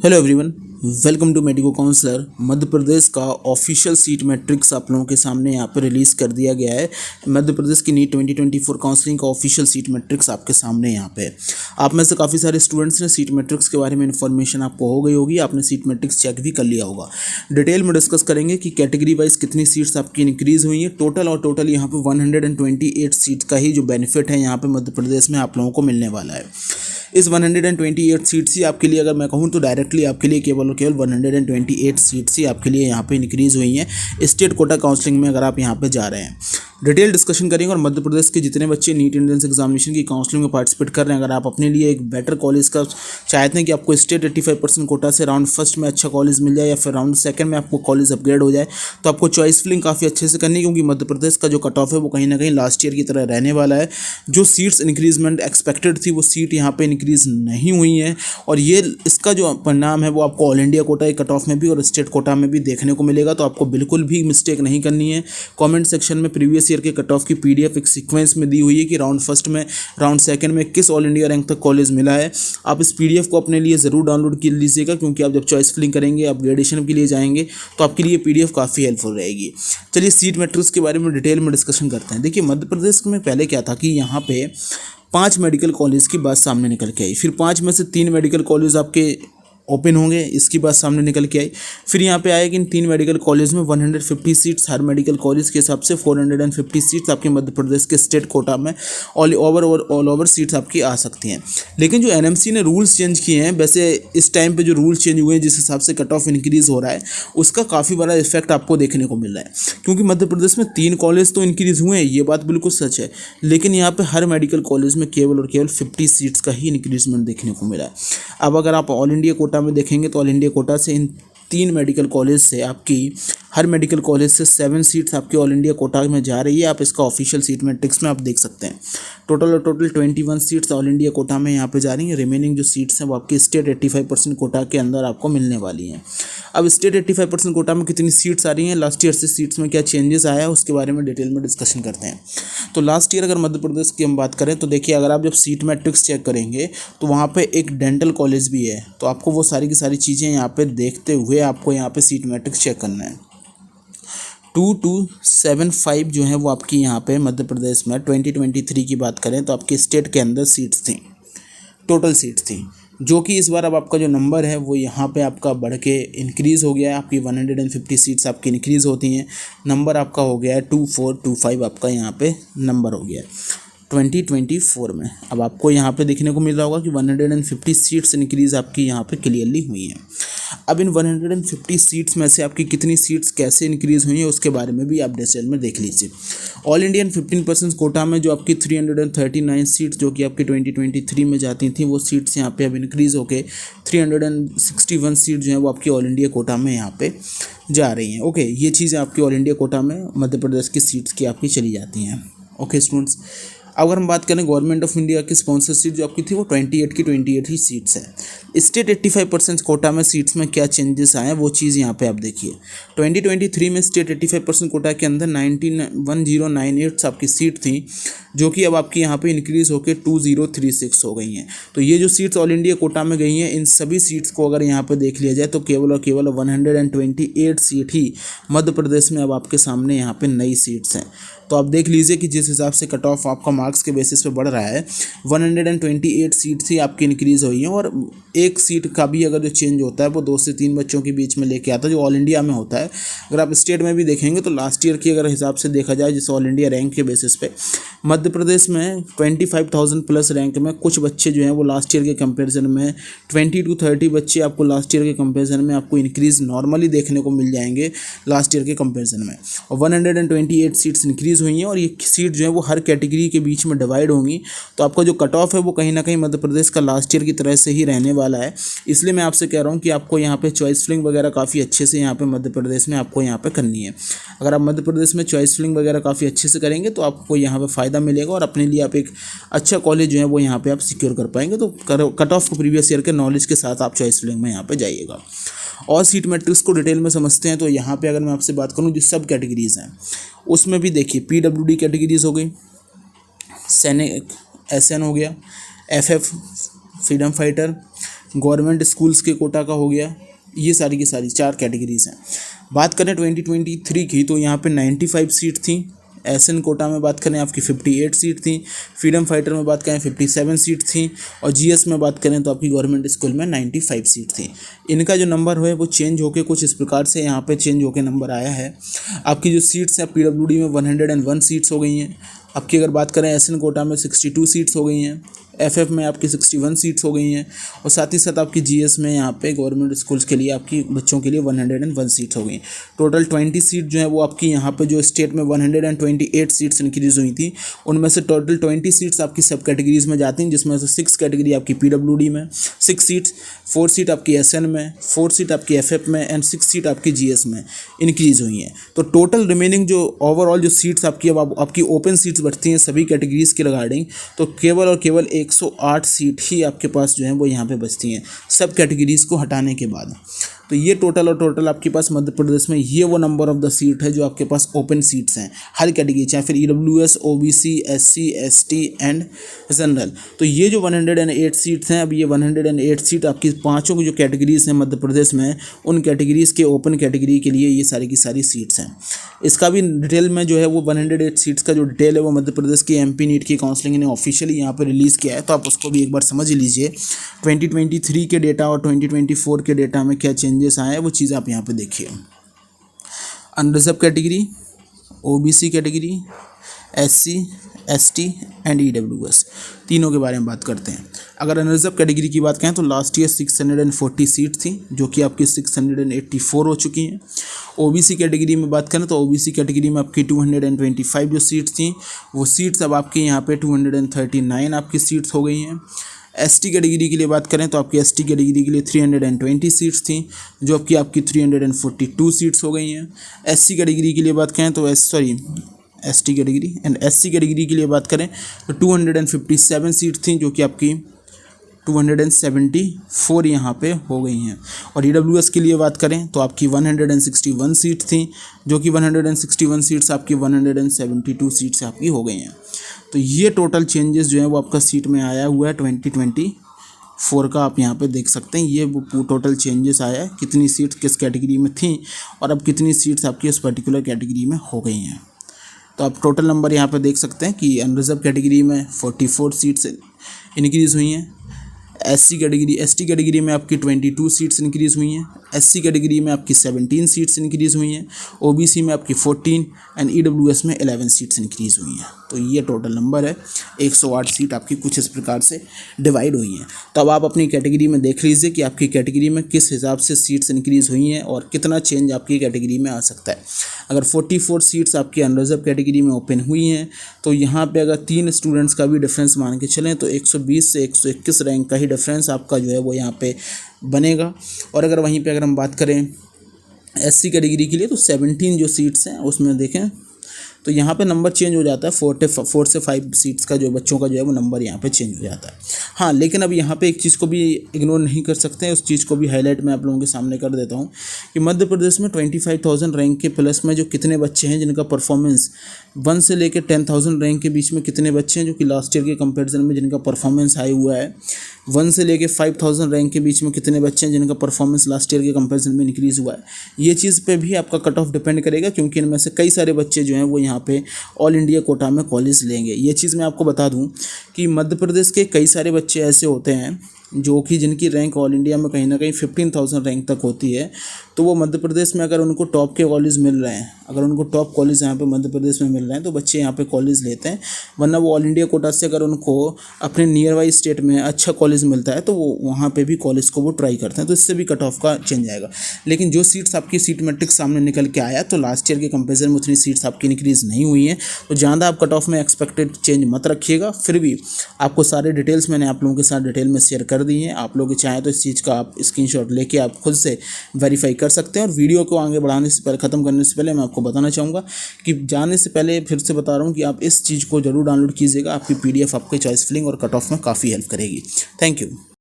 Hello everyone, welcome to medico counsellor. Madhya Pradesh का official seat matrix आप लोगों के सामने यहाँ पर रिलीज़ कर दिया गया है। मध्य प्रदेश की नीट 2024 काउंसलिंग का ऑफिशियल सीट मैट्रिक्स आपके सामने यहाँ पे है। आप में से काफ़ी सारे स्टूडेंट्स ने सीट मैट्रिक्स के बारे में इन्फॉर्मेशन आपको हो गई होगी, आपने सीट मैट्रिक्स चेक भी कर लिया होगा। डिटेल में डिस्कस करेंगे कि कैटेगरी वाइज कितनी सीट्स आपकी इंक्रीज़ हुई हैं। टोटल यहाँ पर 128 सीट का ही जो बेनिफिट है यहाँ पर मध्य प्रदेश में आप लोगों को मिलने वाला है। इस 128 सीट्स ही आपके लिए, अगर मैं कहूँ तो डायरेक्टली आपके लिए केवल और केवल 128 सीट्स ही आपके लिए यहाँ पे इंक्रीज़ हुई हैं स्टेट कोटा काउंसलिंग में, अगर आप यहाँ पे जा रहे हैं। डिटेल डिस्कशन करेंगे और मध्य प्रदेश के जितने बच्चे नीट एंट्रेंस एग्जामिनेशन की काउंसलिंग में पार्टिसिपेट कर रहे हैं, अगर आप अपने लिए एक बेटर कॉलेज का चाहते हैं कि आपको स्टेट 85% कोटा से राउंड फर्स्ट में अच्छा कॉलेज मिल जाए या फिर राउंड सेकंड में आपको कॉलेज अपग्रेड हो जाए, तो आपको चॉइस फिलिंग काफ़ी अच्छे से करनी है, क्योंकि मध्य प्रदेश का जो कट ऑफ है वो कहीं ना कहीं लास्ट ईयर की तरह रहने वाला है। जो सीट्स इंक्रीजमेंट एक्सपेक्टेड थी वो सीट यहाँ पर इंक्रीज़ नहीं हुई है, और ये इसका जो परिणाम है वो आपको all India quota cut off में भी और स्टेट कोटा में भी देखने को मिलेगा। तो आपको बिल्कुल भी मिस्टेक नहीं करनी है। कमेंट सेक्शन में प्रीवियस ईयर के कट ऑफ की पीडीएफ एक सीक्वेंस में दी हुई है कि राउंड फर्स्ट में, राउंड सेकंड में किस ऑल इंडिया रैंक तक कॉलेज मिला है। आप इस पीडीएफ को अपने लिए ज़रूर डाउनलोड कर लीजिएगा, क्योंकि आप जब चॉइस फिलिंग करेंगे, अपग्रेडेशन के लिए जाएंगे, तो आपके लिए पीडीएफ काफ़ी हेल्पफुल रहेगी। चलिए सीट मैट्रिक्स के बारे में डिटेल में डिस्कशन करते हैं। देखिए, मध्य प्रदेश में पहले क्या था कि यहाँ पे 5 मेडिकल कॉलेज की बात सामने निकल के आई, फिर 5 में से 3 मेडिकल कॉलेज आपके ओपन होंगे, इसकी बात सामने निकल के आई। फिर यहाँ पे आया कि इन 3 मेडिकल कॉलेज में 150 सीट्स, हर मेडिकल कॉलेज के हिसाब से 450 सीट्स आपके मध्य प्रदेश के स्टेट कोटा में ऑल ओवर सीट्स आपकी आ सकती हैं। लेकिन जो एनएमसी ने रूल्स चेंज किए हैं, वैसे इस टाइम पे जो रूल्स चेंज हुए हैं, जिस हिसाब से कट ऑफ इंक्रीज़ हो रहा है, उसका काफ़ी बड़ा इफेक्ट आपको देखने को मिल रहा है। क्योंकि मध्य प्रदेश में 3 कॉलेज तो इंक्रीज़ हुए हैं, ये बात बिल्कुल सच है, लेकिन यहाँ पर हर मेडिकल कॉलेज में केवल और केवल 50 सीट्स का ही इंक्रीजमेंट देखने को मिला है। अब अगर आप ऑल इंडिया कोटा में देखेंगे तो ऑल इंडिया कोटा से इन 3 मेडिकल कॉलेज से आपकी हर मेडिकल कॉलेज से 7 सीट्स आपकी ऑल इंडिया कोटा में जा रही है। आप इसका ऑफिशियल सीट मैट्रिक्स में आप देख सकते हैं। Total 21 seats all India quota में यहाँ पे जा रही हैं। रिमेनिंग जो सीट्स हैं वो आपकी स्टेट 85% कोटा के अंदर आपको मिलने वाली हैं। अब स्टेट 85% कोटा में कितनी सीट्स आ रही हैं, लास्ट ईयर से सीट्स में क्या चेंजेस आया है, उसके बारे में डिटेल में डिस्कशन करते हैं। तो लास्ट ईयर अगर मध्य प्रदेश की हम बात करें तो देखिए, अगर आप जब सीट मैट्रिक्स चेक करेंगे तो वहाँ पे एक डेंटल कॉलेज भी है। तो आपको वो सारी की सारी चीज़ें यहाँ पे देखते हुए आपको यहाँ पे सीट मैट्रिक्स चेक करना है। 2275 जो है वो आपकी यहाँ पे मध्य प्रदेश में 2023 की बात करें तो आपके स्टेट के अंदर सीट्स थी, टोटल सीट्स थी, जो कि इस बार अब आपका जो नंबर है वो यहाँ पे आपका बढ़ के इंक्रीज़ हो गया है। आपकी 150 सीट्स आपकी इंक्रीज़ होती हैं, नंबर आपका हो गया है 2425, आपका यहाँ पे नंबर हो गया है 2024 में। अब आपको यहाँ पे देखने को मिल रहा होगा कि 150 सीट्स इंक्रीज़ आपकी यहाँ पे क्लियरली हुई हैं। अब इन 150 सीट्स में से आपकी कितनी सीट्स कैसे इंक्रीज़ हुई हैं, उसके बारे में भी आप डिटेल में देख लीजिए। ऑल इंडियन 15% कोटा में जो आपकी 339 सीट्स जो कि आपकी 2023 में जाती थी, वो सीट्स यहाँ पे अब इंक्रीज़ होके 361 सीट जो है वो आपकी ऑल इंडिया कोटा में यहाँ पे जा रही हैं। ओके, ये चीज़ें आपकी ऑल इंडिया कोटा में मध्य प्रदेश की सीट्स की आपकी चली जाती हैं। ओके स्टूडेंट्स, अगर हम बात करें गवर्नमेंट ऑफ इंडिया की स्पॉन्सर सीट जो आपकी थी वो 28 की 28 ही सीट्स है। स्टेट 85% कोटा में सीट्स में क्या चेंजेस आए हैं वो चीज़ यहाँ पे आप देखिए। 2023 में स्टेट 85% कोटा के अंदर 1098 आपकी सीट थी, जो कि अब आपकी यहाँ पे इंक्रीज़ होकर 2036 हो गई हैं। तो ये जो सीट्स ऑल इंडिया कोटा में गई हैं, इन सभी सीट्स को अगर यहाँ पे देख लिया जाए तो केवल और केवल 128 सीट ही मध्य प्रदेश में अब आपके सामने यहाँ पे नई सीट्स हैं। तो आप देख लीजिए कि जिस हिसाब से कट ऑफ आपका मार्क्स के बेसिस पे बढ़ रहा है, 128 सीट्स ही आपकी इंक्रीज़ हुई हैं, और एक सीट का भी अगर जो चेंज होता है वो 2 से 3 बच्चों के बीच में लेके आता है, जो ऑल इंडिया में होता है। अगर आप स्टेट में भी देखेंगे तो लास्ट ईयर की अगर हिसाब से देखा जाए, जिस ऑल इंडिया रैंक के बेसिस पे मध्य प्रदेश में 25,000 प्लस रैंक में कुछ बच्चे जो हैं वो लास्ट ईयर के कंपेरिजन में 20 to 30 बच्चे आपको लास्ट ईयर के कंपेरिजन में आपको इंक्रीज़ नॉर्मली देखने को मिल जाएंगे लास्ट ईयर के कंपेरिजन में। और 128 सीट्स इंक्रीज़ हुई हैं, और ये सीट जो है वो हर कैटेगरी के बीच में डिवाइड होंगी। तो आपका जो कट ऑफ है वो कहीं ना कहीं मध्य प्रदेश का लास्ट ईयर की तरह से ही रहने वाला है। इसलिए मैं आपसे कह रहा हूँ कि आपको यहाँ पे चॉइस फिलिंग वगैरह काफ़ी अच्छे से यहाँ पे मध्य प्रदेश में आपको यहाँ पे करनी है। अगर आप मध्य प्रदेश में चॉइस फिलिंग वगैरह काफ़ी अच्छे से करेंगे तो आपको यहाँ पे फ़ायदा मिलेगा, और अपने लिए आप एक अच्छा कॉलेज जो है वो यहाँ पे आप सिक्योर कर पाएंगे। तो कट ऑफ को प्रीवियस ईयर के नॉलेज के साथ आप चॉइस फिलिंग में यहाँ पे जाइएगा। और सीट मैट्रिक्स को डिटेल में समझते हैं। तो यहाँ पे अगर मैं आपसे बात करूँ जो सब कैटेगरीज़ हैं उसमें भी देखिए, PWD कैटेगरीज़ हो गई, सैनिक SN हो गया, FF freedom fighter, government schools के कोटा का हो गया, ये सारी की सारी 4 कैटेगरीज हैं। बात करें 2023 की तो यहाँ पे 95 सीट थी। एसएन कोटा में बात करें आपकी 58 सीट थी। फ्रीडम फाइटर में बात करें 57 सीट थी। और जीएस में बात करें तो आपकी गवर्नमेंट स्कूल में 95 सीट थी। इनका जो नंबर है वो चेंज होकर कुछ इस प्रकार से यहाँ पे चेंज होकर नंबर आया है। आपकी जो सीट्स हैं पीडब्ल्यूडी में 101 सीट्स हो गई हैं। आपकी अगर बात करें एसएन कोटा में 62 सीट्स हो गई हैं। एफएफ में आपकी 61 सीट्स हो गई हैं। और साथ ही साथ आपकी जीएस में यहाँ पे गवर्नमेंट स्कूल्स के लिए आपकी बच्चों के लिए 101 सीट्स हो गई। टोटल 20 सीट जो है वो आपकी यहाँ पे जो स्टेट में 128 सीट्स इंक्रीज़ हुई थी, उनमें से टोटल 20 सीट्स आपकी सब कैटेगरीज में जाती हैं, जिसमें से 6 कैटेगरी आपकी पीडब्ल्यूडी में, 6 सीट्स, 4 सीट आपकी एसएन में, 4 सीट आपकी एफएफ में एंड 6 सीट आपकी जीएस में इंक्रीज़ हुई हैं। तो टोटल रिमेनिंग जो ओवरऑल जो सीट्स आपकी अब आपकी ओपन सीट्स बढ़ती हैं सभी कैटेगरीज के रिगार्डिंग, तो केवल और केवल 108 सीट ही आपके पास जो है वो यहाँ पे बचती हैं सब कैटेगरीज को हटाने के बाद। तो ये टोटल आपके पास मध्य प्रदेश में ये वो नंबर ऑफ द सीट है जो आपके पास ओपन सीट्स हैं हर कैटेगरी, चाहे फिर EWS, OBC, SC, ST and general. तो ये जो 108 सीट्स हैं, अब ये 108 सीट आपकी पाँचों की जो कैटेगरीज हैं मध्य प्रदेश में, उन कैटेगरीज के ओपन कैटेगरी के लिए ये सारी की सारी सीट्स हैं। इसका भी डिटेल में जो है वो 108 सीट्स का जो डिटेल है वो मध्य प्रदेश की एमपी नीट की काउंसलिंग ने ऑफिशियली यहाँ पर रिलीज़ किया है, तो आप उसको भी एक बार समझ लीजिए। 2023 के डेटा और 2024 के डेटा में क्या चेंजेस आए हैं वो चीज़ आप यहाँ पे देखिए। Unreserved category, OBC category, SC, ST and EWS, तीनों के बारे में बात करते हैं। अगर अनरिजर्व कैटेगरी की बात करें तो लास्ट ईयर 640 सीट थी, जो कि आपकी 684 हो चुकी हैं। ओबीसी कैटेगरी में बात करें तो ओबीसी कैटेगरी में आपकी 225 जो सीट्स थी, वो सीट्स अब आपके यहाँ पे 239 आपकी सीट्स हो गई हैं। एसटी कैटेगरी के लिए बात करें तो आपकी एसटी कैटेगरी के लिए 320 सीट्स थी, जो आपकी 342 सीट्स हो गई हैं। एससी कैटेगरी के लिए बात करें तो ST category and SC category के लिए बात करें तो 257 सीट थी, जो कि आपकी 274 यहाँ पे हो गई हैं। और ईडब्ल्यूएस के लिए बात करें तो आपकी 161 सीट थी, जो कि 161 सीट्स आपकी 172 सीट्स आपकी हो गई हैं। तो ये टोटल चेंजेस जो है वो आपका सीट में आया हुआ है 2024 का, आप यहाँ पे देख सकते हैं। ये वो टोटल चेंजेस आया है, कितनी सीट्स किस कैटेगरी में थी और अब कितनी सीट्स आपकी उस पर्टिकुलर कैटेगरी में हो गई हैं। तो आप टोटल नंबर यहाँ पे देख सकते हैं कि अनरिजर्व कैटेगरी में 44 सीट्स इंक्रीज़ हुई हैं। एसटी कैटेगरी में आपकी 22 सीट्स इंक्रीज़ हुई हैं। एससी कैटेगरी में आपकी 17 सीट्स इंक्रीज़ हुई हैं। ओबीसी में आपकी 14 एंड ईडब्ल्यूएस में 11 सीट्स इंक्रीज़ हुई हैं। तो ये टोटल नंबर है, 108 सीट आपकी कुछ इस प्रकार से डिवाइड हुई हैं। तो अब आप अपनी कैटेगरी में देख लीजिए कि आपकी कैटेगरी में किस हिसाब से सीट्स इंक्रीज़ हुई हैं और कितना चेंज आपकी कैटेगरी में आ सकता है। अगर 44 सीट्स आपकी अनरिजर्व कैटेगरी में ओपन हुई हैं तो यहाँ पे अगर 3 स्टूडेंट्स का भी डिफरेंस मान के चलें तो 120 से 121 रैंक का ही डिफरेंस आपका जो है वो यहाँ पे बनेगा। और अगर वहीं पे अगर हम बात करें एससी कैटेगरी के लिए तो 17 जो सीट्स हैं उसमें देखें तो यहाँ पे नंबर चेंज हो जाता है, 4 से 5 सीट्स का जो बच्चों का जो है वो नंबर यहाँ पे चेंज हो जाता है। हाँ, लेकिन अब यहाँ पे एक चीज़ को भी इग्नोर नहीं कर सकते हैं, उस चीज़ को भी हाईलाइट मैं आप लोगों के सामने कर देता हूँ कि मध्य प्रदेश में 25,000 रैंक के प्लस में जो कितने बच्चे हैं जिनका परफॉर्मेंस 1 से लेकर 10,000 रैंक के बीच में कितने बच्चे हैं जो कि लास्ट ईयर के कंपेरिजन में जिनका परफॉर्मेंस हाई हुआ है। 1 से लेकर 5,000 रैंक के बीच में कितने बच्चे हैं जिनका परफॉर्मेंस लास्ट ईयर के कंपेरिजन में इंक्रीज़ हुआ है। ये चीज़ पे भी आपका कट ऑफ डिपेंड करेगा, क्योंकि इनमें से कई सारे बच्चे जो हैं वो यहाँ पे ऑल इंडिया कोटा में कॉलेज लेंगे। ये चीज़ मैं आपको बता दूं कि मध्य प्रदेश के कई सारे बच्चे ऐसे होते हैं जो कि जिनकी रैंक ऑल इंडिया में कहीं ना कहीं 15,000 रैंक तक होती है, तो वो मध्य प्रदेश में अगर उनको टॉप के कॉलेज मिल रहे हैं, अगर उनको टॉप कॉलेज यहाँ पे मध्य प्रदेश में मिल रहे हैं तो बच्चे यहाँ पे कॉलेज लेते हैं। वरना वो ऑल इंडिया कोटा से अगर उनको अपने नियर बाई स्टेट में अच्छा कॉलेज मिलता है तो वो वहाँ पे भी कॉलेज को वो ट्राई करते हैं, तो इससे भी कट ऑफ का चेंज आएगा। लेकिन जो सीट्स आपकी सीट मैट्रिक्स सामने निकल के आया तो लास्ट ईयर के कंपेरिजन में उतनी सीट्स आपकी इंक्रीज़ नहीं हुई हैं, तो ज़्यादा आप कट ऑफ में एक्सपेक्टेड चेंज मत रखिएगा। फिर भी आपको सारे डिटेल्स मैंने आप लोगों के साथ डिटेल में शेयर कर दी हैं। आप लोग चाहें तो इस चीज़ का आप स्क्रीनशॉट लेके आप खुद से वेरीफाई कर सकते हैं। और वीडियो को आगे बढ़ाने से पहले, ख़त्म करने से पहले मैं आपको बताना चाहूँगा कि जाने से पहले फिर से बता रहा हूँ कि आप इस चीज़ को ज़रूर डाउनलोड कीजिएगा। आपकी PDF आपके चॉइस फिलिंग और कट ऑफ में काफ़ी हेल्प करेगी। Thank you.